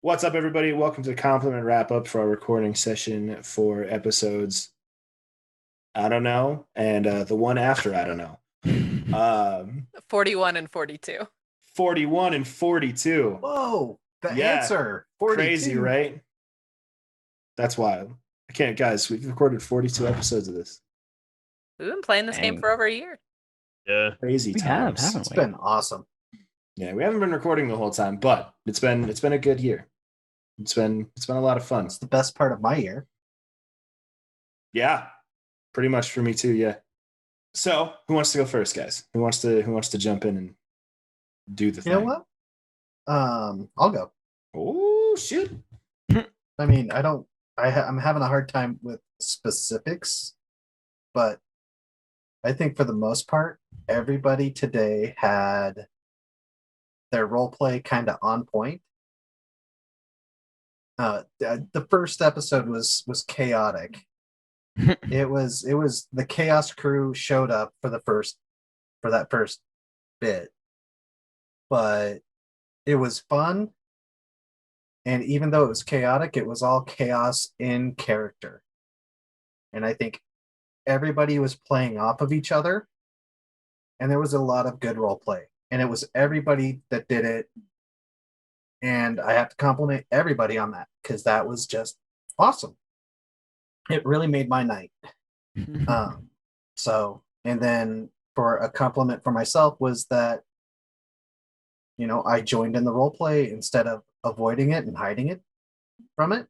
What's up, everybody? Welcome to the compliment wrap up for our recording session for episodes I don't know and the one after I don't know. 41 and 42. 41 and 42. Whoa, the Yeah, answer crazy, 42. right? That's wild. I can't, guys. We've recorded 42 episodes of this. We've been playing this game Dang. for over a year. Yeah. Crazy We have, times. haven't It's we? been awesome. Yeah, we haven't been recording the whole time, but it's been a good year. It's been a lot of fun. It's the best part of my year. Yeah, pretty much for me too. Yeah. So, who wants to go first, guys? Who wants to jump in and do the You thing? know what? I'll go. Oh shit! I mean, I'm having a hard time with specifics, but I think for the most part, everybody today had their role play kind of on point. The first episode was chaotic. It was the chaos crew showed up for that first bit, but it was fun. And even though it was chaotic, it was all chaos in character. And I think everybody was playing off of each other. And there was a lot of good role play. And it was everybody that did it. And I have to compliment everybody on that because that was just awesome. It really made my night. And then for a compliment for myself was that, I joined in the role play instead of avoiding it and hiding it from it.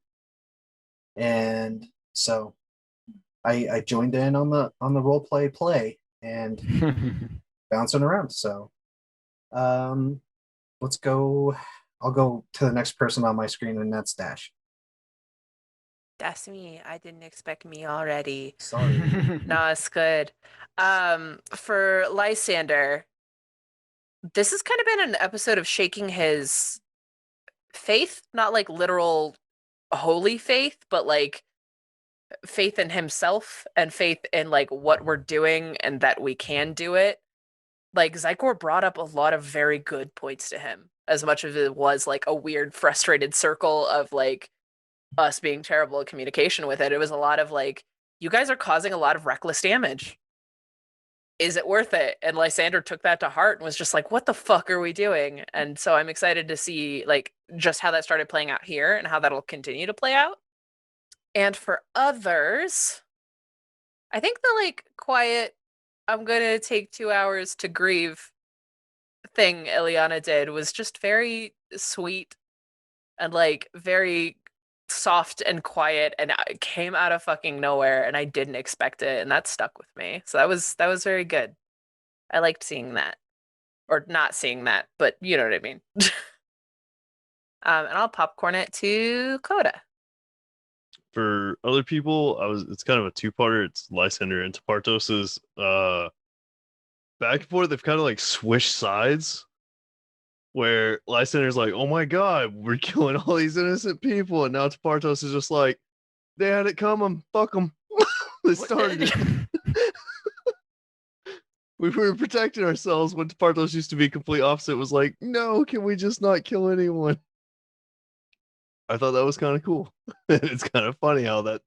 And so I joined in on the role play and bouncing around. So let's go. I'll go to the next person on my screen, and that's Dash. That's me. I didn't expect me already. Sorry. No, it's good. For Lysander, this has kind of been an episode of shaking his faith, not like literal holy faith, but like faith in himself and faith in like what we're doing and that we can do it. Like Zykor brought up a lot of very good points to him, as much as it was like a weird, frustrated circle of like us being terrible at communication with it. It was a lot of like, you guys are causing a lot of reckless damage. Is it worth it? And Lysander took that to heart and was just like, what the fuck are we doing? And so I'm excited to see like just how that started playing out here and how that'll continue to play out. And for others, I think the like quiet, I'm gonna take 2 hours to grieve thing Ileana did was just very sweet and like very soft and quiet, and it came out of fucking nowhere, and I didn't expect it, and that stuck with me. So that was very good. I liked seeing that, or not seeing that, but you know what I mean. And I'll popcorn it to Coda. For other people, it's kind of a two-parter. It's Lysander and Tapartos's back and forth. They've kind of like switched sides where Lysander's like, oh my god, we're killing all these innocent people, and now Tapartos is just like, they had it coming, fuck them. They started it. We were protecting ourselves when Tapartos used to be complete opposite. It was like, no, can we just not kill anyone? I thought that was kind of cool. It's kind of funny how that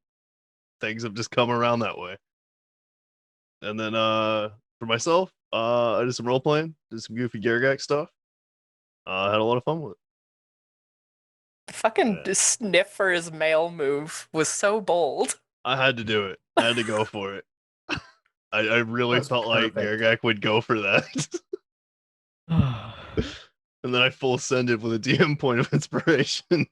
things have just come around that way. And then for myself, I did some role playing, did some goofy Gargak stuff. I had a lot of fun with it. Fucking sniff for his male move was so bold. I had to do it. I had to go for it. I really That's felt like perfect. Gargak would go for that. And then I full ascended with a DM point of inspiration.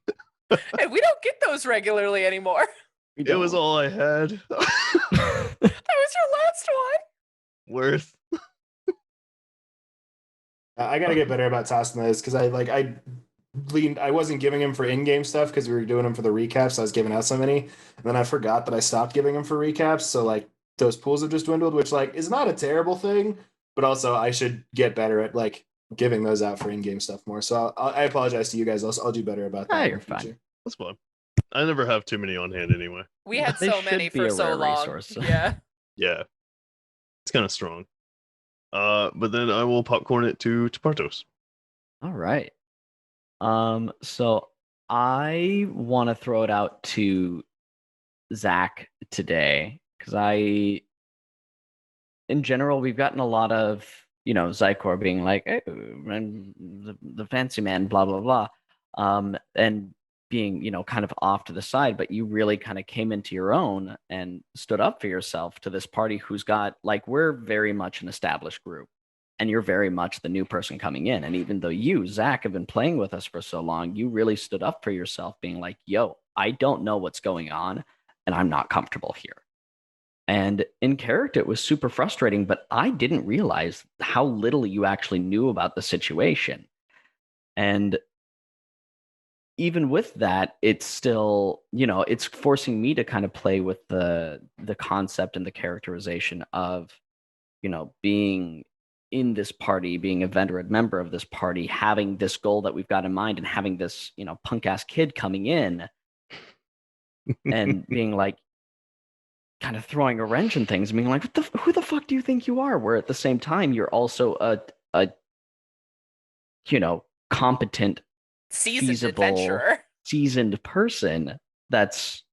And we don't get those regularly anymore. It was all I had. That was your last one. Worth. I gotta get better about tossing those because I wasn't giving him for in-game stuff because we were doing them for the recaps. So I was giving out so many, and then I forgot that I stopped giving them for recaps. So like those pools have just dwindled, which like is not a terrible thing, but also I should get better at like giving those out for in-game stuff more. So I apologize to you guys. I'll do better about that. You're fine. That's fun. I never have too many on hand anyway. We had They so should many be for a so rare long. resource. Yeah. Yeah. It's kind of strong. But then I will popcorn it to Tapartos. All right. So I want to throw it out to Zach today because in general, we've gotten a lot of, Zycor being like, hey, I'm the fancy man, blah, blah, blah. And being, kind of off to the side, but you really kind of came into your own and stood up for yourself to this party who's got, like, we're very much an established group and you're very much the new person coming in. And even though you, Zach, have been playing with us for so long, you really stood up for yourself, being like, yo, I don't know what's going on and I'm not comfortable here. And in character, it was super frustrating, but I didn't realize how little you actually knew about the situation. And even with that, it's still, it's forcing me to kind of play with the concept and the characterization of, being in this party, being a veteran member of this party, having this goal that we've got in mind, and having this, punk ass kid coming in and being like, kind of throwing a wrench in things and being like, who the fuck do you think you are? Where at the same time, you're also a competent, Seasoned feasible, adventurer. seasoned person that's,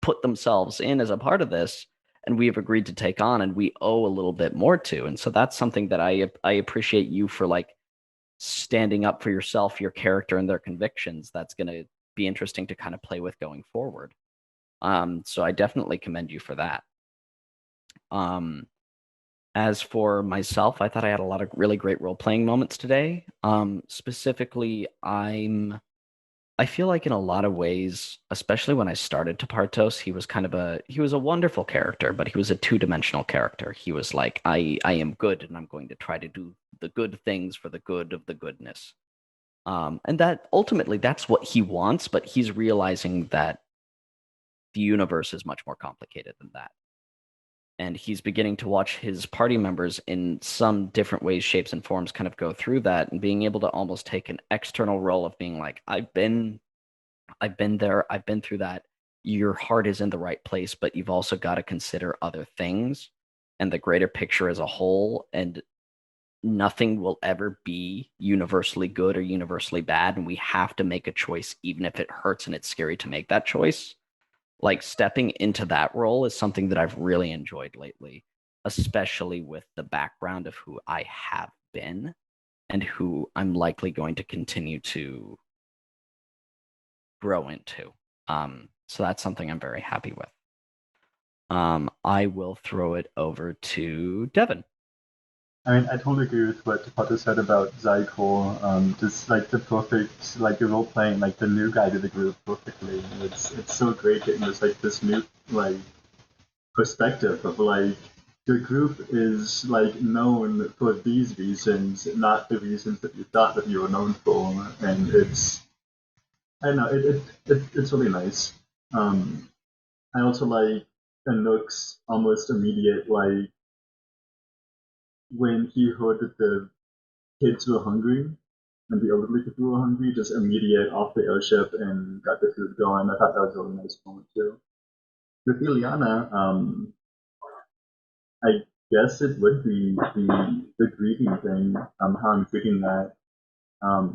put themselves in as a part of this and we have agreed to take on and we owe a little bit more to. And so that's something that I appreciate you for, like, standing up for yourself, your character, and their convictions. That's going to be interesting to kind of play with going forward. So I definitely commend you for that. As for myself, I thought I had a lot of really great role-playing moments today. Specifically, I feel like in a lot of ways, especially when I started to Partos, he was a wonderful character, but he was a two-dimensional character. He was like, I am good and I'm going to try to do the good things for the good of the goodness. And that ultimately that's what he wants, but he's realizing that the universe is much more complicated than that. And he's beginning to watch his party members in some different ways, shapes, and forms kind of go through that, and being able to almost take an external role of being like, I've been there, I've been through that. Your heart is in the right place, but you've also got to consider other things and the greater picture as a whole. And nothing will ever be universally good or universally bad. And we have to make a choice, even if it hurts and it's scary to make that choice. Like, stepping into that role is something that I've really enjoyed lately, especially with the background of who I have been and who I'm likely going to continue to grow into. So that's something I'm very happy with. I will throw it over to Devin. I mean, I totally agree with what Potter said about Zyko. Just like the perfect, like the role playing, like the new guy to the group perfectly. It's so great getting this new like perspective of like the group is like known for these reasons, not the reasons that you thought that you were known for, and I don't know it's really nice. Um, I also like Anook's almost immediate like when he heard that the kids were hungry and the elderly people were hungry, just immediate off the airship and got the food going. I thought that was a really nice moment too. With Ileana, I guess it would be the grieving thing, how I'm treating that. I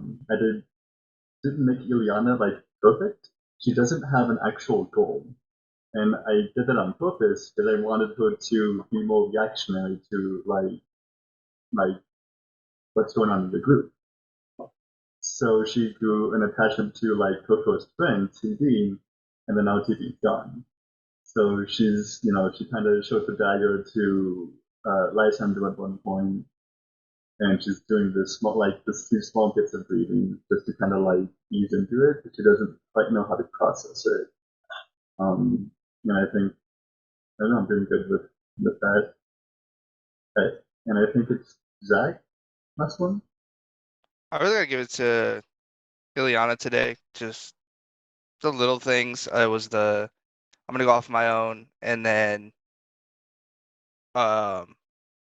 didn't make Ileana like perfect. She doesn't have an actual goal. And I did that on purpose because I wanted her to be more reactionary to like what's going on in the group. So she grew an attachment to like her first friend, TV, and then now TV's gone. So she kind of showed the dagger to Lysander at one point, and she's doing this small, like these small bits of breathing just to kind of like ease into it, but she doesn't quite know how to process it. And I think I don't know, I'm doing good with that. Okay. And I think it's Zach, last one. I really gotta give it to Ileana today. Just the little things. I'm gonna go off my own, and then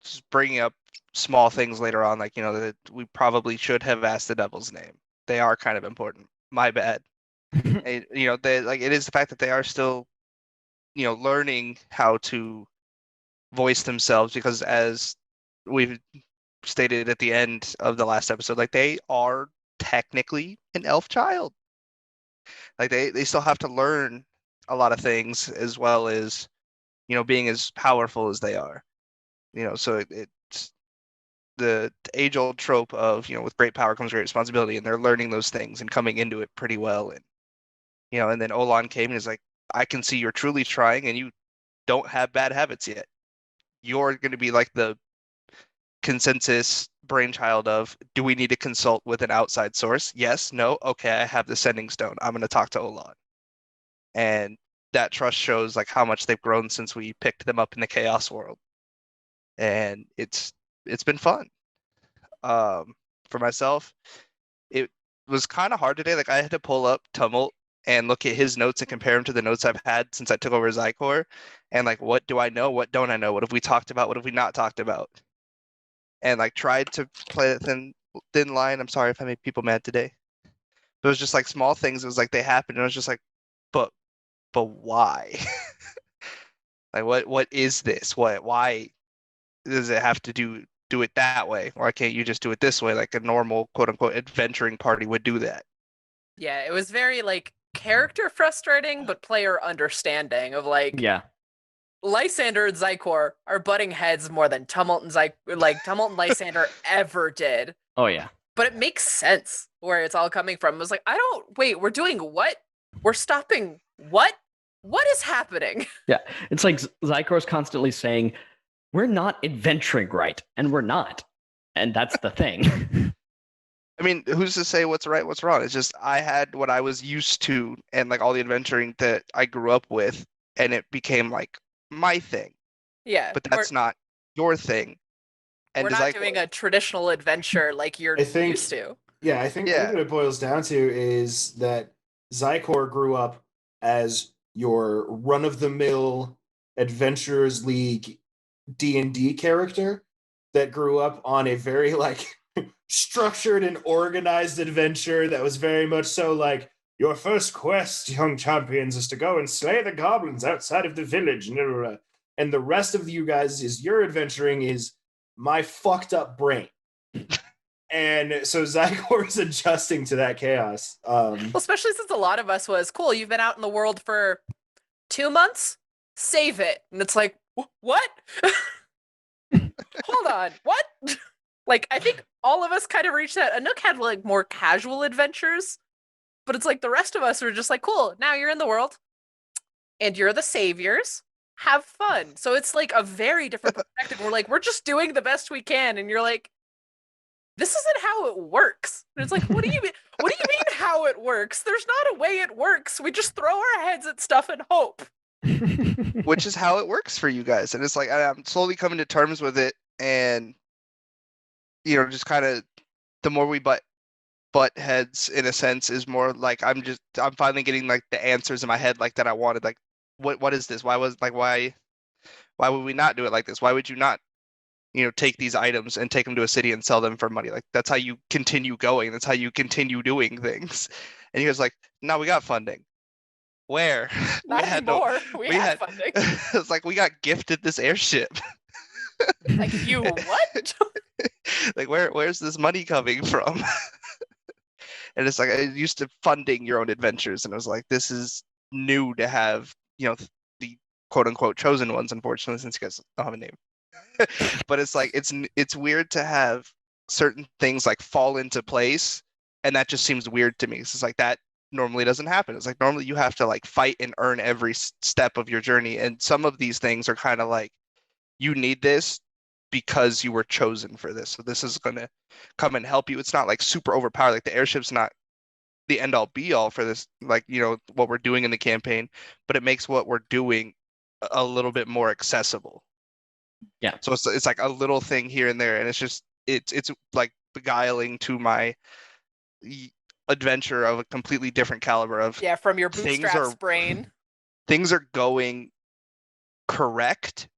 just bringing up small things later on, like that we probably should have asked the devil's name. They are kind of important. My bad. They like it is the fact that they are still, learning how to voice themselves, because as we've stated at the end of the last episode, like they are technically an elf child. Like they still have to learn a lot of things as well as, being as powerful as they are. So it's the age-old trope of, with great power comes great responsibility, and they're learning those things and coming into it pretty well. And and then Olan came and is like, I can see you're truly trying, and you don't have bad habits yet. You're going to be like the consensus brainchild of, do we need to consult with an outside source? Yes, no, okay, I have the sending stone. I'm going to talk to Olan. And that trust shows like how much they've grown since we picked them up in the chaos world. And it's been fun. For myself, it was kind of hard today. Like I had to pull up Tumult and look at his notes and compare them to the notes I've had since I took over Zykor. And like, what do I know? What don't I know? What have we talked about? What have we not talked about? And like tried to play a thin line. I'm sorry if I made people mad today. But it was just like small things. It was like they happened, and I was just like, but why? Like what is this? Why does it have to do it that way? Why can't you just do it this way, like a normal quote unquote adventuring party would do that? Yeah, it was very like character frustrating, but player understanding of like Yeah. Lysander and Zykor are butting heads more than Tumult and Tumult and Lysander ever did. Oh yeah. But it makes sense where it's all coming from. It was like, wait, we're doing what? We're stopping what? What is happening? Yeah. It's like Zykor's constantly saying, we're not adventuring right, and we're not. And that's the thing. I mean, who's to say what's right, what's wrong? It's just I had what I was used to and like all the adventuring that I grew up with, and it became like my thing. Yeah. But that's not your thing. And we're not doing a traditional adventure like you're used to. Yeah, I think what it boils down to is that Zykor grew up as your run-of-the-mill Adventurers League D&D character that grew up on a very like structured and organized adventure that was very much so like, your first quest, young champions, is to go and slay the goblins outside of the village. And the rest of you guys is your adventuring is my fucked up brain. And so Zykor is adjusting to that chaos. Well, especially since a lot of us was, cool, you've been out in the world for 2 months? Save it. And it's like, what? Hold on, what? Like, I think all of us kind of reached that. Anook had like more casual adventures, but it's like the rest of us were just like, cool, now you're in the world and you're the saviors. Have fun. So it's like a very different perspective. We're like, we're just doing the best we can. And you're like, this isn't how it works. And it's like, what do you mean? What do you mean how it works? There's not a way it works. We just throw our heads at stuff and hope. Which is how it works for you guys. And it's like I'm slowly coming to terms with it, and just kind of the more we butt heads in a sense is more like I'm finally getting like the answers in my head like that I wanted. Like what is this? Why would we not do it like this? Why would you not take these items and take them to a city and sell them for money? Like that's how you continue going. That's how you continue doing things. And he was like, no, we got funding. Where? Not anymore. We had funding. It's like we got gifted this airship. Like you what? Like where's this money coming from? And it's like I used to funding your own adventures, and I was like, this is new to have, the quote unquote chosen ones, unfortunately, since you guys don't have a name. But it's like it's weird to have certain things like fall into place, and that just seems weird to me. It's like that normally doesn't happen. It's like normally you have to like fight and earn every step of your journey, and some of these things are kind of like you need this because you were chosen for this, so this is going to come and help you. It's not like super overpowered. Like the airship's not the end all be all for this, like what we're doing in the campaign, but it makes what we're doing a little bit more accessible. Yeah. So it's like a little thing here and there, and it's like beguiling to my adventure of a completely different caliber of from your bootstraps brain. Things are going correct,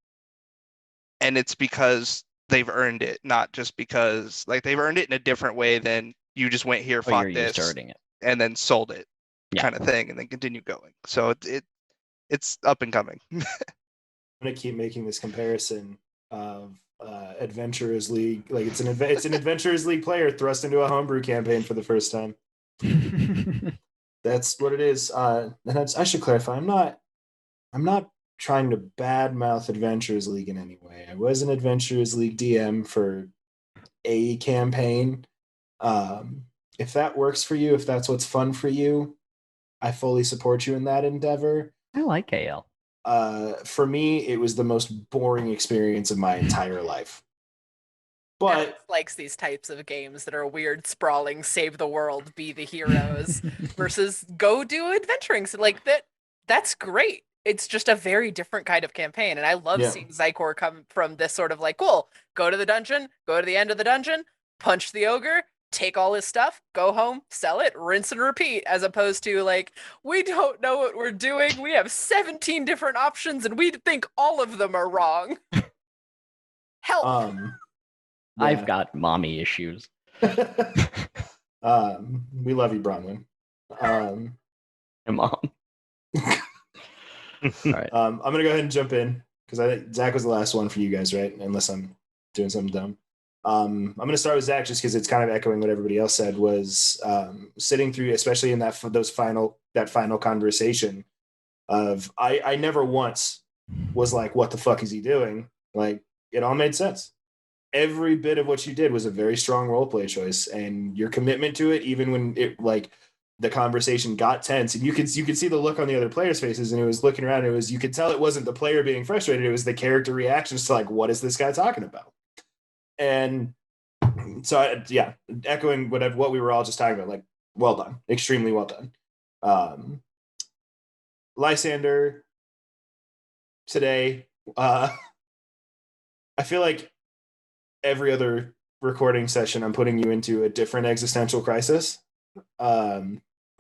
and it's because they've earned it, not just because like they've earned it in a different way than you just went here, fought this, it. And then sold it, kind of thing, and then continue going. So it's up and coming. I'm gonna keep making this comparison of Adventurers League. Like it's an Adventurers League player thrust into a homebrew campaign for the first time. That's what it is. And I should clarify. I'm not trying to badmouth Adventurers League in any way. I was an Adventurers League DM for a campaign. If that works for you, if that's what's fun for you, I fully support you in that endeavor. I like AL. For me, it was the most boring experience of my entire life. But Alex likes these types of games that are weird, sprawling, save the world, be the heroes, versus go do adventuring. So like that's great. It's just a very different kind of campaign. And I love seeing Zycor come from this sort of like, cool, go to the dungeon, go to the end of the dungeon, punch the ogre, take all his stuff, go home, sell it, rinse and repeat, as opposed to like, we don't know what we're doing. We have 17 different options and we think all of them are wrong. Help. I've got mommy issues. We love you, Bronwyn. And mom. All right. I'm gonna go ahead and jump in because I think Zach was the last one for you guys, right? Unless I'm doing something dumb. I'm gonna start with Zach just because it's kind of echoing what everybody else said. Was sitting through, especially in that final conversation of I never once was like, what the fuck is he doing? Like, it all made sense. Every bit of what you did was a very strong role play choice, and your commitment to it, even when it like the conversation got tense, and you could see the look on the other players' faces, and it was looking around. You could tell it wasn't the player being frustrated; it was the character reactions to like, what is this guy talking about? And so, echoing what we were all just talking about, like, well done, extremely well done. Lysander today, I feel like every other recording session, I'm putting you into a different existential crisis. I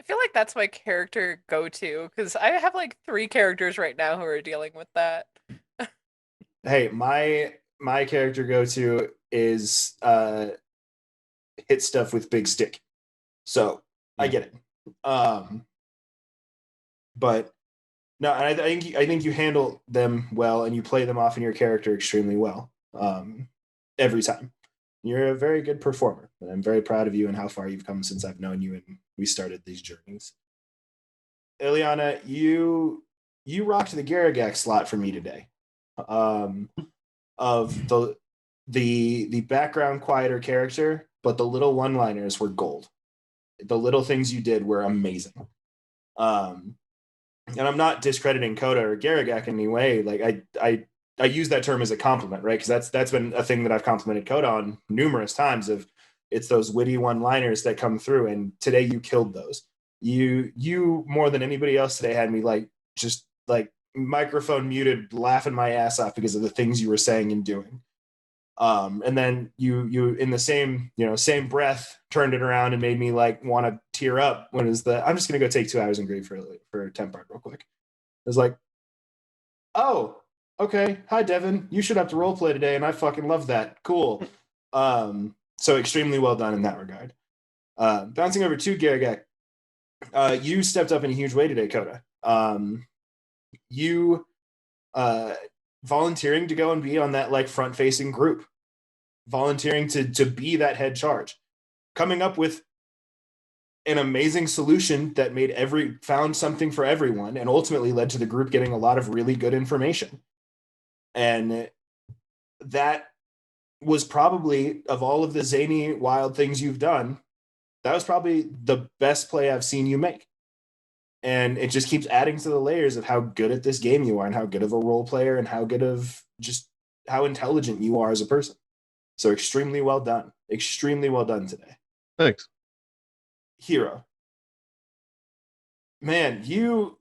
feel like that's my character go-to because I have like 3 characters right now who are dealing with that. Hey, my character go-to is hit stuff with big stick, so I get it. But no, I think you handle them well, and you play them off in your character extremely well. Every time. You're a very good performer, and I'm very proud of you and how far you've come since I've known you and we started these journeys. Ileana, you rocked the Garagak slot for me today. Of the background quieter character, but the little one-liners were gold. The little things you did were amazing. And I'm not discrediting Coda or Garagak in any way. Like I use that term as a compliment, right? Because that's been a thing that I've complimented Coda on numerous times. Of it's those witty one-liners that come through, and today you killed those. You more than anybody else today had me like just like microphone muted, laughing my ass off because of the things you were saying and doing. And then you in the same breath turned it around and made me like want to tear up when it was I'm just gonna go take 2 hours and grieve for a temp part real quick. It was like, oh, okay, hi Devin, you should have to role play today, and I fucking love that. Cool. So extremely well done in that regard. Bouncing over to Garagak, you stepped up in a huge way today, Coda. You volunteering to go and be on that like front-facing group, volunteering to be that head charge, coming up with an amazing solution that found something for everyone, and ultimately led to the group getting a lot of really good information. And that was probably, of all of the zany, wild things you've done, that was probably the best play I've seen you make. And it just keeps adding to the layers of how good at this game you are, and how good of a role player, and how good of just how intelligent you are as a person. So extremely well done. Extremely well done today. Thanks. Hero. Man, you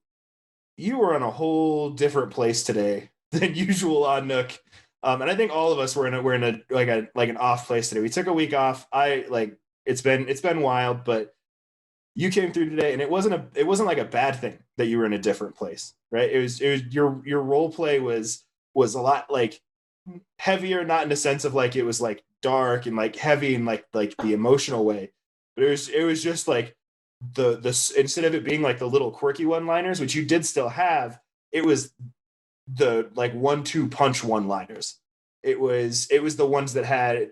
were in a whole different place today than usual on Nook. And I think all of us were in a like an off place today. We took a week off. It's been wild, but you came through today, and it wasn't like a bad thing that you were in a different place, right? It was your role play was a lot like heavier, not in the sense of like it was like dark and like heavy and like the emotional way, but it was just like the instead of it being like the little quirky one-liners, which you did still have, it was the like 1-2 punch one-liners. It was the ones that had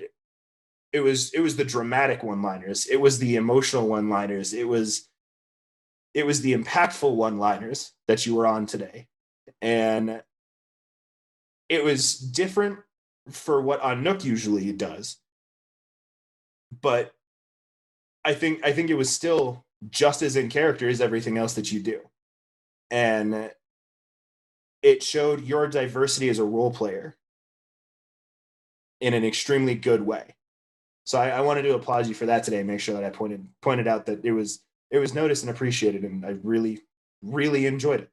it was the dramatic one-liners. It was the emotional one-liners. It was it was the impactful one-liners that you were on today. And it was different for what Anouk usually does. But I think it was still just as in character as everything else that you do. And it showed your diversity as a role player in an extremely good way. So I wanted to applaud you for that today and make sure that I pointed out that it was noticed and appreciated, and I really, really enjoyed it.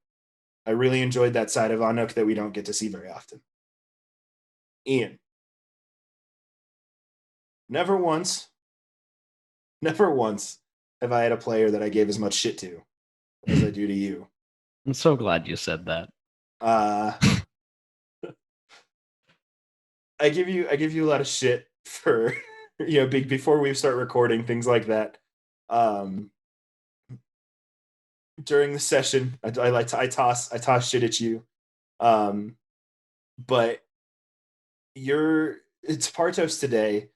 I really enjoyed that side of Anouk that we don't get to see very often. Ian. Never once have I had a player that I gave as much shit to as I do to you. I'm so glad you said that. I give you a lot of shit for before we start recording, things like that. During the session, I toss shit at you. But it's Partos today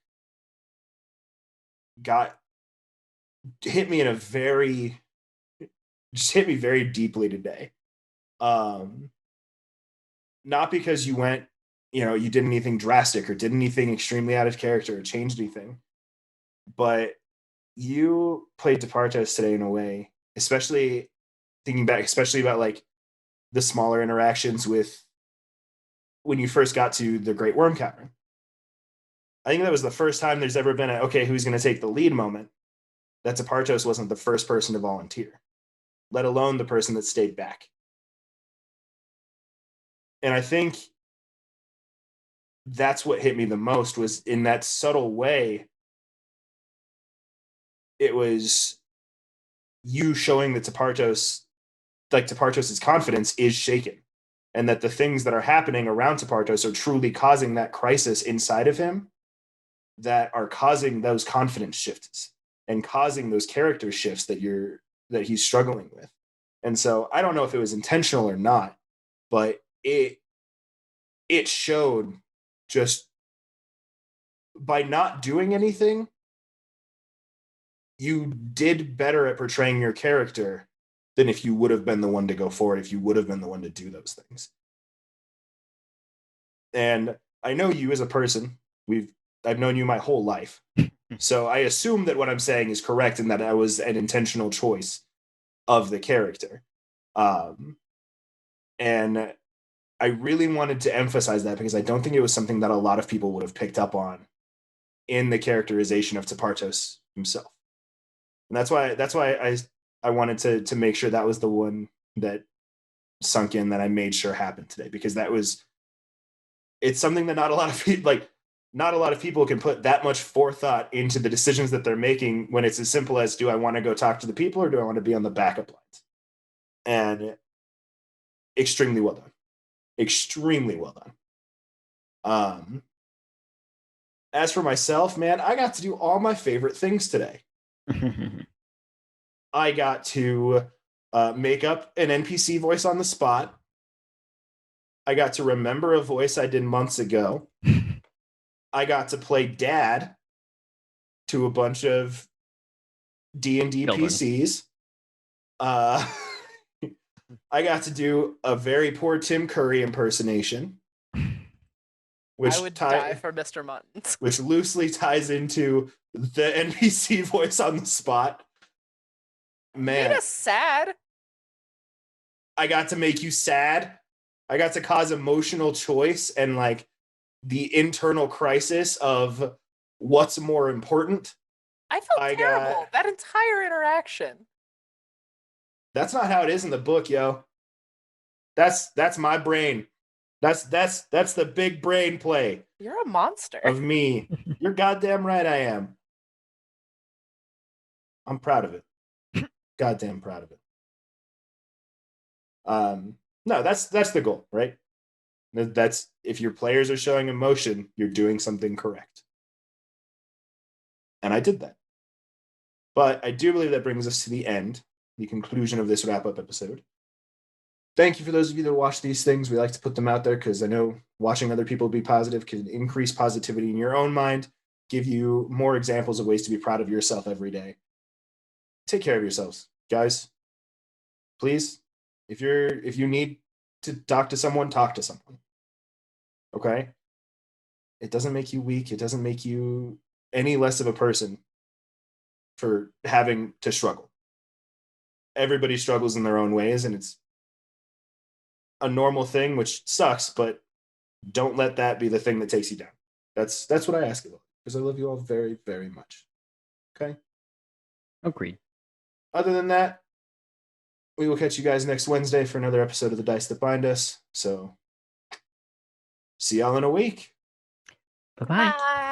hit me very deeply today. Not because you went, you did anything drastic or did anything extremely out of character or changed anything, but you played Departos today in a way, especially about like the smaller interactions with when you first got to the Great Worm Cavern. I think that was the first time there's ever been who's going to take the lead moment that Departos wasn't the first person to volunteer, let alone the person that stayed back. And I think that's what hit me the most, was in that subtle way. It was you showing that Tepartos' confidence is shaken, and that the things that are happening around Tepartos are truly causing that crisis inside of him, that are causing those confidence shifts and causing those character shifts that he's struggling with. And so I don't know if it was intentional or not, but it showed, just by not doing anything, you did better at portraying your character than if you would have been the one to go forward, if you would have been the one to do those things. And I know you as a person. I've known you my whole life. So I assume that what I'm saying is correct and that I was an intentional choice of the character. And I really wanted to emphasize that because I don't think it was something that a lot of people would have picked up on in the characterization of Tepartos himself. And that's why I wanted to make sure that was the one that sunk in, that I made sure happened today, because it's something that not a lot of people can put that much forethought into the decisions that they're making when it's as simple as, do I want to go talk to the people or do I want to be on the backup lines? And extremely well done. Extremely well done. As for myself, man, I got to do all my favorite things today. I got to make up an NPC voice on the spot. I got to remember a voice I did months ago. I got to play dad to a bunch of D&D PCs. I got to do a very poor Tim Curry impersonation. I would die for Mr. Muntins. Which loosely ties into the NPC voice on the spot. Man. Made us sad. I got to make you sad. I got to cause emotional choice and like the internal crisis of what's more important. I felt terrible that entire interaction. That's not how it is in the book, yo. That's my brain. That's the big brain play. You're a monster. Of me. You're goddamn right I am. I'm proud of it. Goddamn proud of it. No, that's the goal, right? That's, if your players are showing emotion, you're doing something correct. And I did that. But I do believe that brings us to the end, the conclusion of this wrap-up episode. Thank you for those of you that watch these things. We like to put them out there because I know watching other people be positive can increase positivity in your own mind, give you more examples of ways to be proud of yourself every day. Take care of yourselves, guys. please, if you need to talk to someone, talk to someone. Okay? It doesn't make you weak. It doesn't make you any less of a person for having to struggle. Everybody struggles in their own ways, and it's a normal thing, which sucks, but don't let that be the thing that takes you down. That's what I ask you all, because I love you all very, very much. Okay? Agreed. Other than that, we will catch you guys next Wednesday for another episode of The Dice That Bind Us. So, see y'all in a week. Bye-bye. Bye.